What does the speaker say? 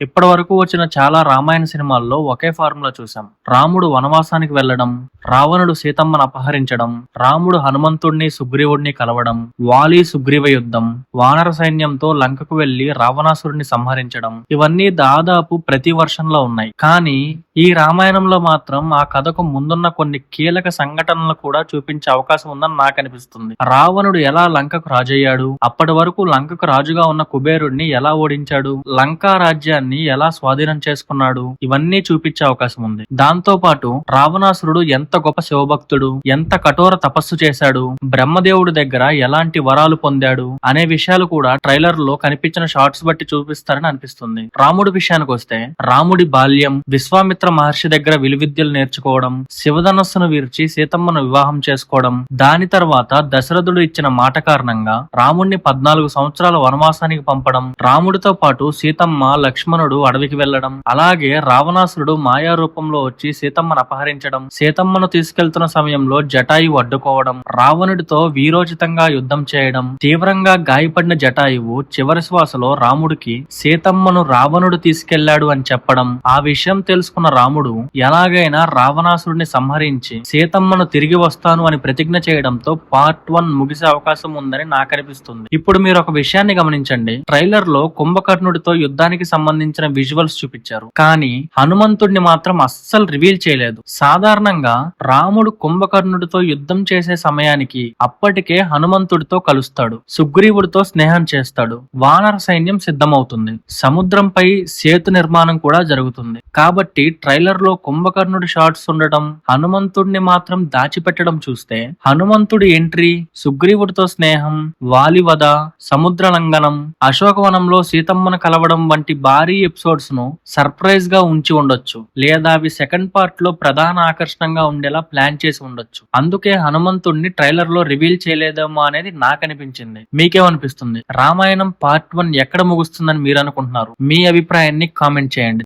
ఇప్పటి వరకు వచ్చిన చాలా రామాయణ సినిమాల్లో ఒకే ఫార్ములా చూసాం. రాముడు వనవాసానికి వెళ్లడం, రావణుడు సీతమ్మను అపహరించడం, రాముడు హనుమంతుడిని సుగ్రీవుడిని కలవడం, వాలి సుగ్రీవ యుద్ధం, వానర సైన్యంతో లంకకు వెళ్లి రావణాసురుడిని సంహరించడం, ఇవన్నీ దాదాపు ప్రతి వర్షంలో ఉన్నాయి. కానీ ఈ రామాయణంలో మాత్రం ఆ కథకు ముందున్న కొన్ని కీలక సంఘటనలు కూడా చూపించే అవకాశం ఉందని నాకు అనిపిస్తుంది. రావణుడు ఎలా లంకకు రాజయ్యాడు, అప్పటి వరకు లంకకు రాజుగా ఉన్న కుబేరుడిని ఎలా ఓడించాడు, లంకా రాజ్యాన్ని ఎలా స్వాధీనం చేసుకున్నాడు, ఇవన్నీ చూపించే అవకాశం ఉంది. దాంతో పాటు రావణాసురుడు ఎంత గొప్ప శివభక్తుడు, ఎంత కఠోర తపస్సు చేశాడు, బ్రహ్మదేవుడి దగ్గర ఎలాంటి వరాలు పొందాడు అనే విషయాలు కూడా ట్రైలర్ లో కనిపించిన షార్ట్స్ బట్టి చూపిస్తారని అనిపిస్తుంది. రాముడి విషయానికి వస్తే, రాముడి బాల్యం, విశ్వామిత్ర మహర్షి దగ్గర విలువిద్యలు నేర్చుకోవడం, శివధనస్సును విరిచి సీతమ్మను వివాహం చేసుకోవడం, దాని తర్వాత దశరథుడు ఇచ్చిన మాట కారణంగా రాముడిని 14 సంవత్సరాల వనవాసానికి పంపడం, రాముడితో పాటు సీతమ్మ లక్ష్మణుడు అడవికి వెళ్లడం, అలాగే రావణాసురుడు మాయా రూపంలో వచ్చి సీతమ్మను అపహరించడం, సీతమ్మను తీసుకెళ్తున్న సమయంలో జటాయువు అడ్డుకోవడం, రావణుడితో వీరోచితంగా యుద్ధం చేయడం, తీవ్రంగా గాయపడిన జటాయువు చివరి శ్వాసలో రాముడికి సీతమ్మను రావణుడు తీసుకెళ్లాడు అని చెప్పడం, ఆ విషయం తెలుసుకున్న రాముడు ఎలాగైనా రావణాసురుడిని సంహరించి సీతమ్మను తిరిగి వస్తాను అని ప్రతిజ్ఞ చేయడంతో పార్ట్ 1 ముగిసే అవకాశం ఉందని నాకు అనిపిస్తుంది. ఇప్పుడు మీరు ఒక విషయాన్ని గమనించండి. ట్రైలర్ లో కుంభకర్ణుడితో యుద్ధానికి సంబంధించిన విజువల్స్ చూపించారు, కానీ హనుమంతుడిని మాత్రం అస్సలు రివీల్ చేయలేదు. సాధారణంగా రాముడు కుంభకర్ణుడితో యుద్ధం చేసే సమయానికి అప్పటికే హనుమంతుడితో కలుస్తాడు, సుగ్రీవుడితో స్నేహం చేస్తాడు, వానర సైన్యం సిద్ధమవుతుంది, సముద్రంపై సేతు నిర్మాణం కూడా జరుగుతుంది. కాబట్టి ట్రైలర్ లో కుంభకర్ణుడి షాట్స్ ఉండడం, హనుమంతుడిని మాత్రం దాచిపెట్టడం చూస్తే హనుమంతుడి ఎంట్రీ, సుగ్రీవుడితో స్నేహం, వాలివద, సముద్ర లంఘనం, అశోకవనంలో సీతమ్మను కలవడం వంటి భారీ ఎపిసోడ్స్ ను సర్ప్రైజ్ గా ఉంచి ఉండొచ్చు, లేదా అవి సెకండ్ పార్ట్ లో ప్రధాన ఆకర్షణగా ఉండేలా ప్లాన్ చేసి ఉండొచ్చు. అందుకే హనుమంతుడిని ట్రైలర్ లో రివీల్ చేయలేదేమో అనేది నాకు అనిపించింది. మీకేమనిపిస్తుంది? రామాయణం పార్ట్ 1 ఎక్కడ ముగుస్తుందని మీరు అనుకుంటున్నారు? మీ అభిప్రాయాన్ని కామెంట్ చేయండి.